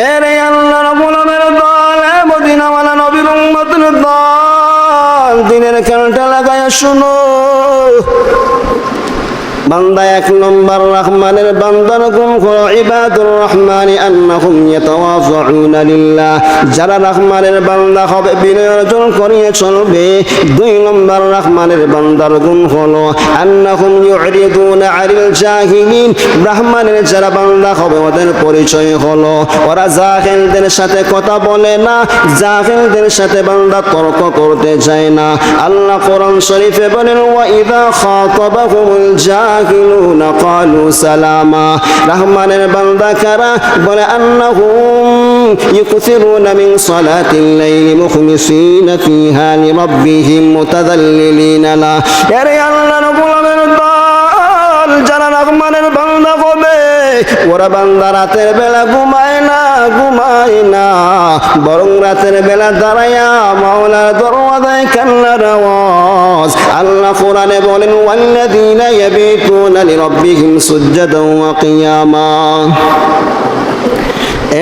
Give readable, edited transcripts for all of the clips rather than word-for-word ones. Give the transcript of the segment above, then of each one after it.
এরে আল্লাহ রাব্বুল আলামিনের দল, মদিনাওয়ালা নবীর উম্মতের দল, দিনের খেলটা লাগায়া শুনো। বান্দা এক নম্বর রহমানের বান্দার গুণ হলো ইবাদুর রহমানি আন্নাহুম ইয়াতাওয়াযাউনা লিল্লাহ, যারা রহমানের বান্দা হবে বিনয় অর্জন করিয়ে চলবে। দুই নম্বর রহমানের বান্দার গুণ হলো আন্নাহুম ইউরিদুনা আনিল জাহিলিন, রহমানের যারা বান্দা হবে ওদের পরিচয় হলো ওরা জাহিলদের সাথে কথা বলে না, জাহিলদের সাথে বান্দা তর্ক করতে যায় না। আল্লাহ কোরআন শরীফে বলেন ওয়া ইযা খাতাবাহুমুল জাহিলুনা ক্বালু সালামা, রহমানের বান্দা কারা বলে আন্নাহুম ইকসিরুনা মিন সালাতিল লাইলি মুখলিসিনা ফিহা লিরাব্বিহিম মুতাযাল্লিলিনা লা। আরে আল্লাহ রাব্বুল আলামিনের দল, যারা রহমানের বান্দা হবে ওরা বান্দা রাতের বেলা ঘুমায় না, বরং রাতের বেলা দাঁড়ায়া মাওলার দরওয়াজায় কান্নার আওয়াজ। আল্লাহ কোরআনে বলেন ওয়াল্লাযীনা ইয়াবিতুনা লিরাব্বিহিম সুজদান ওয়া কিয়ামা।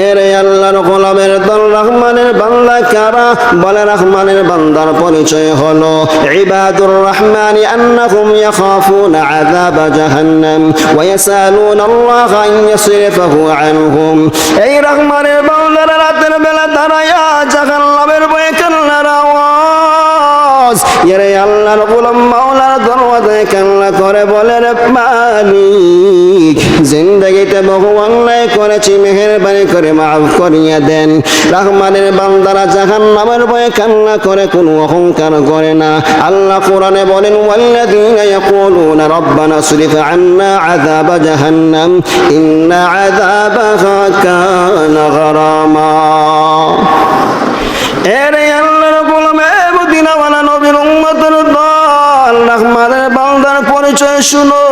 এরে আল্লাহর গোলামের দল, রহমানের বান্দা কারা বলে রহমানের বান্দার পরিচয় হলো ইবাদুর রহমানি আন্নাহুম ইয়াখাফুনা আযাবা জাহান্নাম ওয়া ইয়াসালুনা আল্লাহ আন ইয়াসরিফাহু আনহুম। এই রহমানের বান্দারা রাতের বেলা দাঁড়ায়া জাহান্নামের ভয়ে কান্নার আওয়াজ। এরে আল্লাহর গোলাম মাওলার দরওয়াজায় কান্না করে বলে রে মালিক, জিন্দেগিতে বহু অন্যায় করেছি, মেহেরবানি করে মাফ করিয়া দেন। রহমানের বান্দারা জাহান্নামের ভয়ে কান্না করে, কোনো অহংকার করে না। আল্লাহ কোরআনে বলেন ওয়াল্লাযীনা ইয়াকুলুনা রাব্বানা সরিফ আন্না আযাবা জাহান্নাম ইন্না আযাবাহা কানা গারামা। এরে আল্লাহর গোলাম, মদিনাওয়ালা নবীর উম্মতের দল, রহমানের বান্দার পরিচয় শুনো।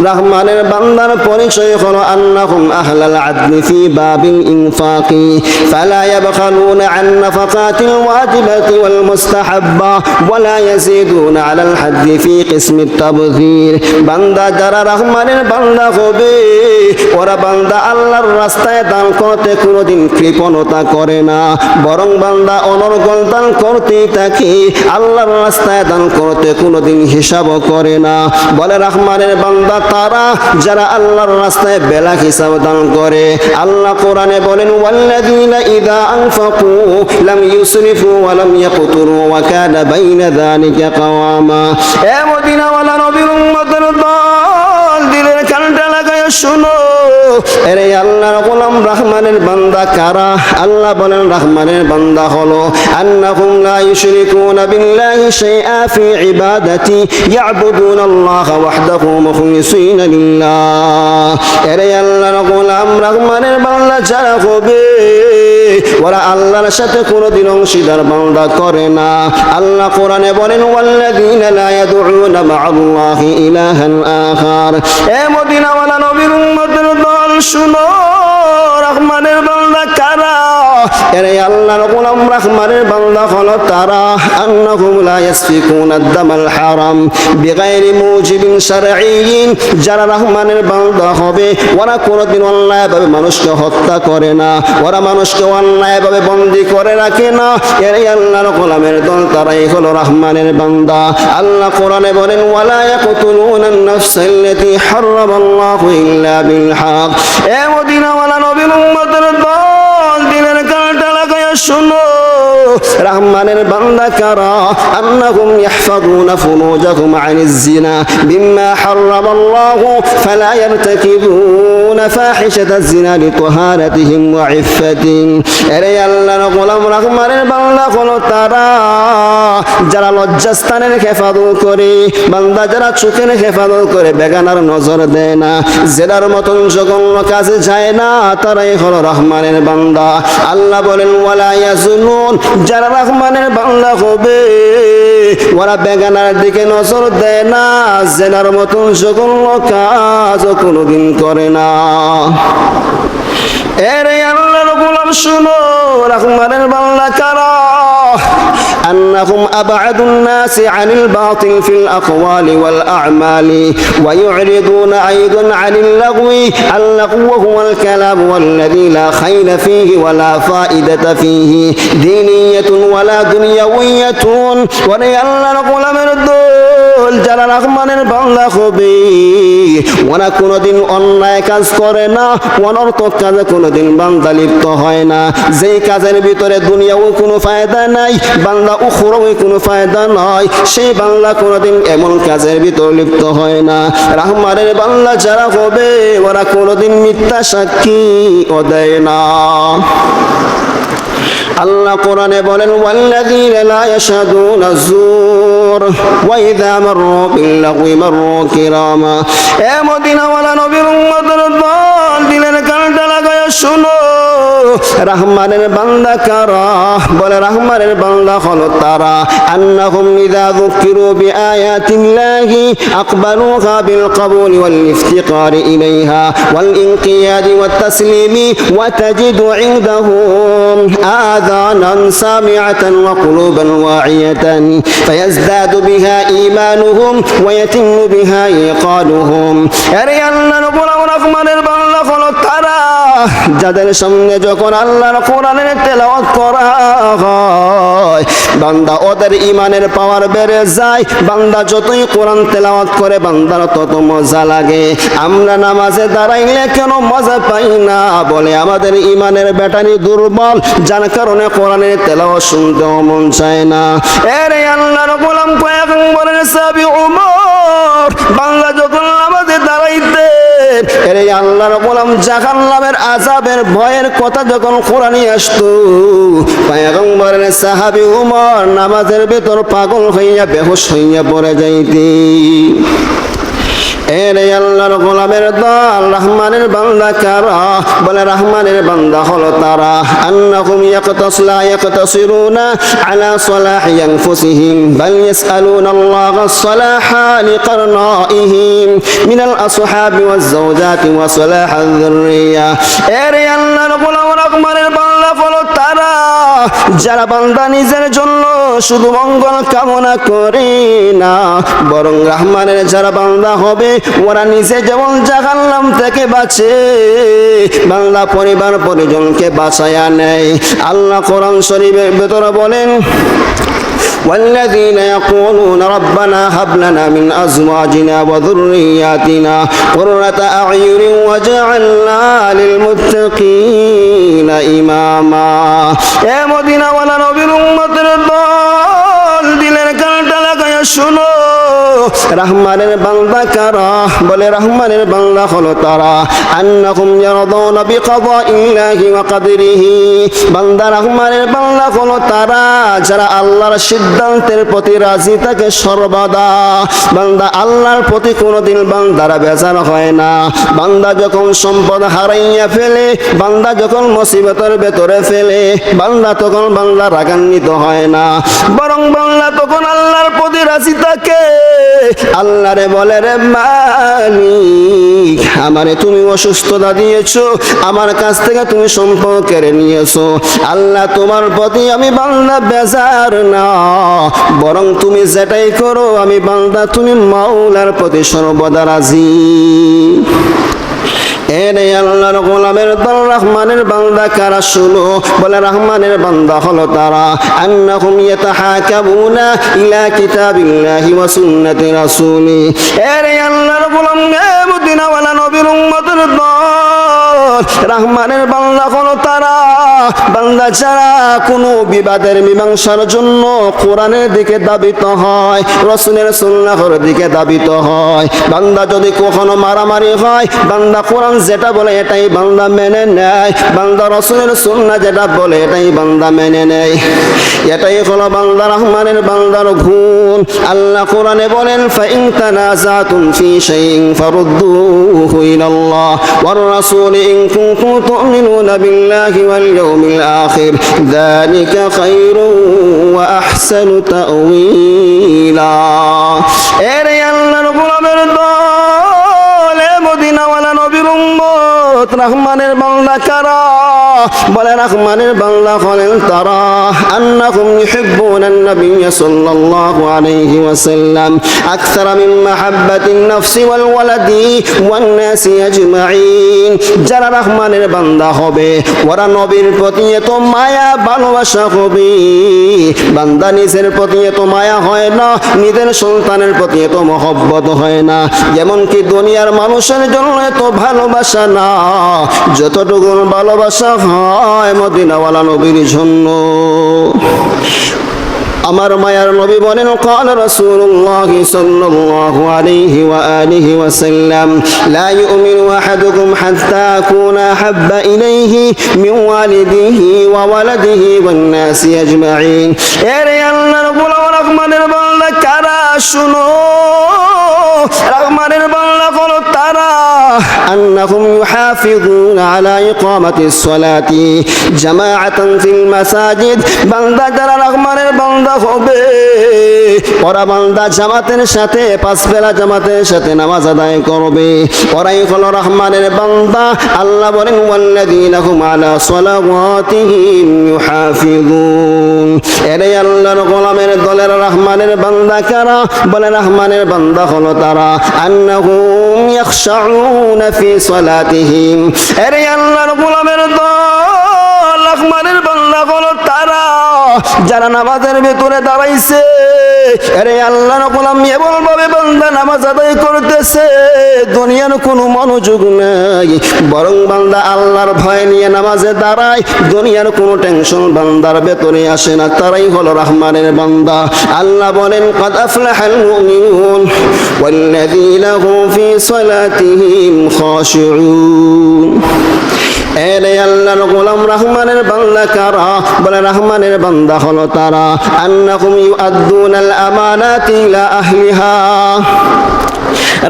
রহমানের বান্দার পরিচয় হলো আন্নাহুম আহলাল আদলি ফি বাবিল ইনফাকি ফালা ইয়াবখালুনা আন নাফাকাতিল ওয়াজিবাতি ওয়াল মুস্তাহাব্বা ওয়ালা ইয়াজিদুনা আলাল হাদ্দি ফি কিসমিত তাবযীর। বান্দা যারা রহমানের বান্দা হবে ওরা বান্দা আল্লাহর রাস্তায় দান করতে কোনোদিন কৃপণতা করে না, বরং বান্দা অনর্গল দান করতেই থাকে, আল্লাহর রাস্তায় দান করতে কোনোদিন হিসাবও করে না। বলে রহমানের বান্দা তারা যারা আল্লাহর রাস্তায় বেলা হিসাব দান করে। আল্লাহ কোরআনে বলেন ওয়াল্লাযীনা ইযা আনফাকু লাম ইউসরিফু ওয়া লাম ইয়াকতুরু ওয়া কানা বাইনা যালিকা কাওয়ামা। এ মদিনাওয়ালা নবীর উম্মতের দল, দিলের কানটা লাগায়া শুনো। এরে আল্লাহর গোলাম, রহমানের বান্দা কারা? আল্লাহ বলেন রহমানের বান্দা হলো আন্নাহুম লা ইউশরিকুনা বিল্লাহি শাইআ ফি ইবাদাতি ইয়াবুদুনাল্লাহ ওয়াহদাহু মুখলিসিনা লিল্লাহ। এরে আল্লাহর গোলাম, রহমানের বান্দা যারা হবে ওরা আল্লাহর সাথে কোনোদিন অংশীদার বান্দা করে না। আল্লাহ কোরআনে বলেন ওয়াল্লাযীনা লা ইয়াদউনা মা'আল্লাহি ইলাহান আখার। এ মদিনাওয়ালা নবীর উম্মতের দল শুনো, রহমানের বান্দা কারা? এরে আল্লাহর গোলাম, রহমানের বান্দা হলো তারা আন্নাহুম লা ইয়াসফিকুনা আদ-দামাল হারাম বিগাইরি মুজিবিন শারঈয়্যিন। যারা রহমানের বান্দা হবে ওরা কোনোদিন অন্যায়ভাবে মানুষকে হত্যা করে না, ওরা মানুষকে অন্যায়ভাবে বন্দী করে রাখে না। এরে আল্লাহর গোলামের দল, তারাই হলো রহমানের বান্দা। আল্লাহ কোরআনে বলেন ওয়ালা ইয়াকতুলুনা আন-নাফসাল্লাতী হারামাল্লাহু ইল্লা বিল হক। এ মদিনাওয়ালা নবীর উম্মতের দল, দিনের কানটা লাগায়া শুনো। রহমানের বান্দা কারা? আন্নাহুম ইয়াহফাযুনা ফুরুজাহুম আনিজ জিনা বিম্মা হারামাল্লাহু ফালা ইয়ারতাকিবুনা ফাহিশাতাজ জিনা লিতাহারাতিহিম ওয়া ইফফাতিহিম। এরে আল্লাহর গোলাম, রহমানের বান্দা হলো তারা যারা লজ্জাস্থানের হেফাজত করে, বান্দা যারা চোখের হেফাজত করে, বেগানার নজর দেয় না, জেনার মতন জঘন্য কাজে যায় না, তারাই হলো রহমানের বান্দা। আল্লাহ বলেন ওয়ালা ইয়াজুনুন, যারা রহমানের বান্দা হবে ওরা বেগানার দিকে নজর দেয় না, জেনার মতন জঘন্য কাজও কোনোদিন করে না। এরে আল্লাহর গোলাম শুনো, রহমানের বান্দা কারা? أنهم أبعد الناس عن الباطل في الأقوال والأعمال ويعرضون أيضا عن اللغو. اللغو هو الكلام والذي لا خير فيه ولا فائدة فيه دينية ولا دنيوية. ولأن الغلام الدول যারা রহমানের বান্দা হবে ওরা কোনোদিন অন্যায় কাজ করে না, অনর্থক কাজে কোনোদিন বান্দা লিপ্ত হয় না। যেই কাজের ভিতরে দুনিয়াও কোনো ফায়দা নাই, বান্দা উখরাও কোনো ফায়দা নয়, সেই বান্দা কোনোদিন এমন কাজের ভিতর লিপ্ত হয় না। রহমানের বান্দা যারা হবে ওরা কোনোদিন মিথ্যা সাক্ষী ও দেয় না। আল্লাহ কোরআনে বলেন ওয়াল্লাযীনা লা ইয়াশহাদুনা যুর ওয়া ইযা মাররু বিল-লাগwi মাররু কিরামা। এ মদিনাওয়ালা নবীর উম্মতের দল, দিলের কানটা লাগায়া শুনো, রহমানের বান্দা কারা? বলে রহমানের বান্দা হলো তারা আন্নাহুম ইযা যুকিরু বিআয়াতিল্লাহি আকবালুহা বিল কবুলি ওয়াল ইফতিকারি ইলাইহা ওয়াল ইনকিয়াদি ওয়াত তাসলিমি ওয়া তাজিদু ইনদাহুম آذانا سامعة وقلوبا واعية فيزداد بها إيمانهم ويتم بها إيقانهم. أري الله نقول রহমানের বান্দা হলো তারা যাদের সামনে যখন আল্লাহর কোরআনের তেলাওয়াত করা হয় বান্দা ওদের ঈমানের পাওয়ার বেড়ে যায়। বান্দা যতই কোরআন তেলাওয়াত করে বান্দার তত মজা লাগে। আমরা নামাজে দাঁড়াইলে কেন মজা পাই না? বলে আমাদের ঈমানের ব্যাটারি দুর্বল, যার কারণে কোরআনের তেলাওয়াত শুনতেও মন চায় না। এরে আল্লাহর গোলাম পয়গম্বরের সাহাবী ওমর বান্দা যখন নামাজে দাঁড়াইতে এরে আল্লাহর গোলাম জাহান্নামের আযাবের ভয়ের কথা যখন কোরআনে আসতো পয়গম্বরের সাহাবী ওমর নামাজের ভেতর পাগল হইয়া বেহুশ হইয়া পড়ে যাইতে। এরে আল্লাহর গোলামের দল, রহমানের বান্দা কারা? বলে রহমানের বান্দা হলো তারা আন্নাহুম ইয়াকতাসিরুনা আলা সালাহি আনফুসিহিম বাল ইয়াসআলুনা আল্লাহ সালাহা লিকারনাইহিম মিনাল আসহাবি ওয়াজ যাওজাতি ওয়া সালাহাল যুররিয়া। এরে আল্লাহর গোলাম, রহমানের বান্দা হলো তারা যারা বান্দা নিজের জন্য শুধু মঙ্গল কামনা করে না, বরং রহমানের যারা বান্দা হবে ওরা নিজে যেমন জাহান্নাম থেকে বাঁচে বান্দা পরিবার পরিজনকে বাঁচায়া নেয়। আল্লাহ কোরআন শরীফের ভেতরে বলেন والذين يقولون ربنا هب لنا من أزواجنا وذرياتنا قرة أعين واجعلنا للمتقين إماما. এ মদিনাওয়ালা নবীর উম্মতের দল, দিলের কানটা লাগায়া শুনো, রহমানের বান্দা কারা? বলে রহমানের বান্দা হলো তারা আন্নাহুম ইয়ারদুনা বিকাদাইল্লাহি ওয়া কদরিহি। বান্দা রহমানের বান্দা হলো তারা যারা আল্লাহর সিদ্ধান্তের প্রতি রাজি থাকে সর্বদা। বান্দা আল্লাহর প্রতি কোনোদিন বান্দারা বেজার হয় না। বান্দা যখন সম্পদ হারাইয়া ফেলে, বান্দা যখন মুসিবতের ভেতরে ফেলে, বান্দা তখন বান্দা রাগান্বিত হয় না, বরং বান্দা তখন আল্লাহর প্রতি রাজি থাকে। আল্লাহরে বলে রে মালিক, আমারে তুমি অসুস্থতা দিয়েছো, আমার কাছ থেকে তুমি সম্পদ কেড়ে নিয়েছো। আল্লাহ তোমার প্রতি আমি বান্দা বেজার না, বরং তুমি যেটাই করো আমি বান্দা তুমি মাওলার প্রতি সর্বদা রাজি। এরে আল্লাহর গোলামের দল, রহমানের বান্দা কারা? শুনো, বলে রহমানের বান্দা হলো তারা আন্নাহুম ইয়াতাহাকাবুনা ইলা কিতাবিল্লাহি ওয়া সুন্নতি রাসূলি। এরে আল্লাহর গোলাম, এ মদিনাওয়ালা নবীর উম্মতের দল, রহমানের বান্দা হলো তারা বান্দা যারা কোনো বিবাদের মীমাংসার জন্য কোরআনের দিকে দাবিত হয়, রাসূলের সুন্নাহর দিকে দাবিত হয়। বান্দা যদি কখনো মারামারি হয়, বান্দা কোরআন যেটা বলে এটাই বান্দা মেনে নেয়, বান্দা রাসূলের সুন্নাহ যেটা বলে এটাই বান্দা মেনে নেয়। এটাই হলো বান্দা রহমানের বান্দার গুণ। আল্লাহ কোরআনে বলেন ফাইন তানাজাতুম ফি শাইইন ফারুদ্দুহু ইলাল্লাহ ওয়ার রাসূল ইন কুনতুম তু'মিনুনা বিল্লাহি ওয়াল ইয়াউমিল আখির যালিকা খায়রুন ওয়া আহসানু তা'ওয়িলা। এরে আল্লাহর গোলামের দল, এ মদিনাওয়ালা নবীর উম্মত, রহমানের বান্দা কারা? বলে রহমানের বান্দা হলেন তারা আন্নাহুম ইউহিব্বুনান নবিয়্য সাল্লাল্লাহু আলাইহি ওয়াসাল্লাম আকসারা মিন মাহাব্বাতিন নাফসি ওয়াল ওয়ালাদি ওয়ান নাসি আজমাইন। যারা রহমানের বান্দা হবে ওরা নবীর প্রতি এত মায়া ভালোবাসা হবে, বান্দা নিজের প্রতি এত মায়া হয় না, নিজের সন্তানের প্রতি এত মহব্বত হয় না, যেমন কি দুনিয়ার মানুষের জন্য এত ভালোবাসা না যতটুকু ভালোবাসা হয় মদিনাওয়ালা নবীর জন্য। আমার মায়ার নবী বলেন قال رسول الله صلى الله عليه وآله وسلم لا يؤمن أحدكم حتى أكون أحب إليه من والده وولده والناس أجمعين। এরে আল্লাহর গোলাম রহমানের বান্দা কারা শুনো, রহমানের বান্দা হলো তারা أنهم يحافظون على إقامة الصلاة جماعة في المساجد। বান্দা যারা রহমানের বান্দা হবে ওরা বান্দা জামাতের সাথে পাঁচ বেলা জামাতের সাথে নামাজ আদায় করবে, ওরাই হলো রহমানের বান্দা। আল্লাহ বলেন ওয়াল্লাযীনা হুম আলা সালাওয়াতিহিম ইউহাফিযুন। এরে আল্লাহর গোলামের দলের রহমানের বান্দা কারা, বলে রহমানের বান্দা হলো তারা আন্নাহুম ইয়াখশাউনা ফি সালাতিহিম। এরে আল্লাহর গোলামের দল রহমানের বান্দা হলো তারা যারা নামাজের ভেতরে দাঁড়াইছে, আরে আল্লাহর গোলাম এমন ভাবে বান্দা নামাজ আদায় করতেছে দুনিয়ার কোনো মনোযোগ নাই, বরং বান্দা আল্লাহর ভয় নিয়ে নামাজে দাঁড়ায়, দুনিয়ার কোনো টেনশন বান্দার ভেতরে আসে না, তারাই হলো রহমানের বান্দা। আল্লাহ বলেন قد أفلح المؤمنون والذين هم في صلاتهم خاشعون। এরে আল্লাহর গোলাম রহমানের বান্দা কারা, বলে রহমানের বান্দা হলো তারা আন্নাহুম ইউআদ্দুনাল আমানাতি ইলা আহলিহা।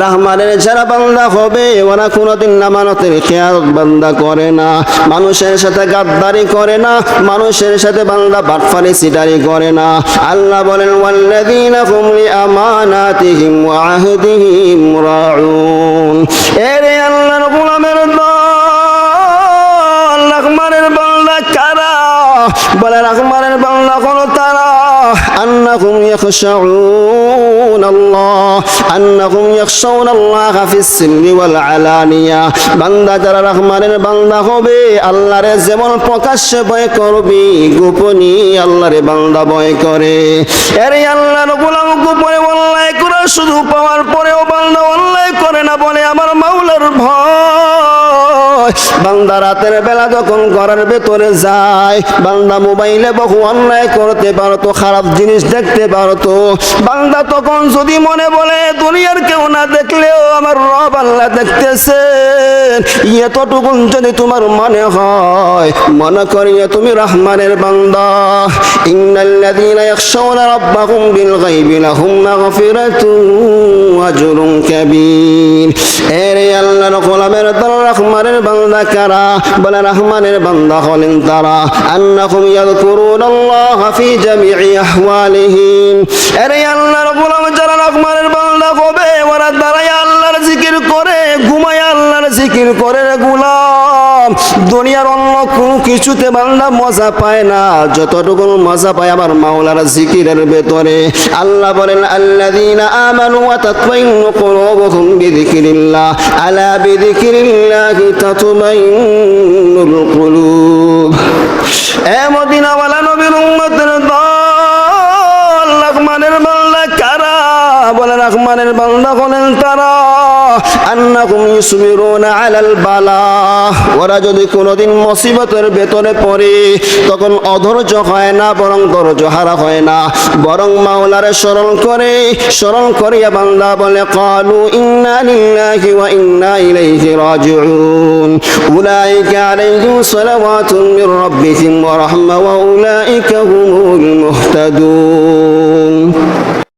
রহমানের যারা বান্দা হবে ওরা কোনোদিন আমানতের খেয়ালত বান্দা করে না, মানুষের সাথে গাদ্দারি করে না, মানুষের সাথে বান্দা বাটফারি সিটারি করে না। আল্লাহ বলেন ওয়াল্লাযীনা হুম লিআমানাতিহিম ওয়া আহদিহিম রাউন। এরে আল্লাহর গোলামের রহমানের বান্দা কারা, বলে রহমানের বান্দা হলো তারা আন্নাহুম ইয়াখশাউনাল্লাহ আন্নাহুম ইয়াখশাউনাল্লাহ ফিস সিররি ওয়াল আলানিয়া। বান্দা যারা রহমানের বান্দা হবে আল্লাহরে যেমন প্রকাশ্যে ভয় করবে গোপনে আল্লাহরে বান্দা ভয় করে। এরে আল্লাহর গোলাম গোপনে অন্যায় করে শুধু পাওয়ার পরেও বান্দা অন্যায় করে না, বলে আমার মাওলার ভয়। বান্দা রাতের বেলা যখন ঘরের ভেতরে যায় বান্দা মোবাইলে বহু অন্যায় করতে পারতো, খারাপ জিনিস দেখতে পারতো, বান্দা তখন যদি মনে বলে দুনিয়ার কেউ না দেখলেও আমার রব আল্লাহ দেখতেছেন, এতটুকুন যদি তোমার মনে হয় মনে করিয়ে তুমি রহমানের বান্দা। ইন্নাল্লাযীনা ইয়াখশাউনা রাব্বাহুম বিল গায়বি লাহুম মাগফিরাতুন ওয়া আজরুন কাবীর। এরে আল্লাহর গোলামের দল রহমানের বান্দা কারা, বলে রহমানের বান্দা হলেন তারা আন্নাহুম ইয়াযকুরুনাল্লাহ ফি জামিই আহওয়ালিহিম। এরে আল্লাহর গোলাম যারা রহমানের বান্দা হবে ওরা দাঁড়ায় আল্লাহর জিকির করে, ঘুমায় আল্লাহর জিকির করে। গোলাম দুনিয়ার অন্য কোনো কিছুতে বান্দা মজা পায় না যতটুকু মজা পায় আমার মাওলার জিকিরের ভেতরে। আল্লাহ বলেন আল্লাযীনা আমানু ওয়া তাতমাইন্নু কুলুবুহুম বিযিকরিল্লাহ আলা বিযিকরিল্লাহি তাতমাইন্নুল কুলুব। এ মদিনাওয়ালা নবীর উম্মতের দল রহমানের বান্দা কারা, বলে রহমানের বান্দা হলেন তারা আন্নাহুম ইসবিরুনা আলাল বালা। ওরা যদি কোনোদিন মুসিবতের ভেতরে পড়ে তখন অধৈর্য হয় না, বরং ধৈর্য হারা হয় না, বরং মাওলারে স্মরণ করে, স্মরণ করিয়া বান্দা বলে ক্বালু ইন্না লিল্লাহি ওয়া ইন্না ইলাইহি রাজিউন উলাইকা আলাইহিম সালাওয়াতুম মির রাব্বিহিম ওয়া রাহমা ওয়া উলাইকা হুমুল মুহতাদুন।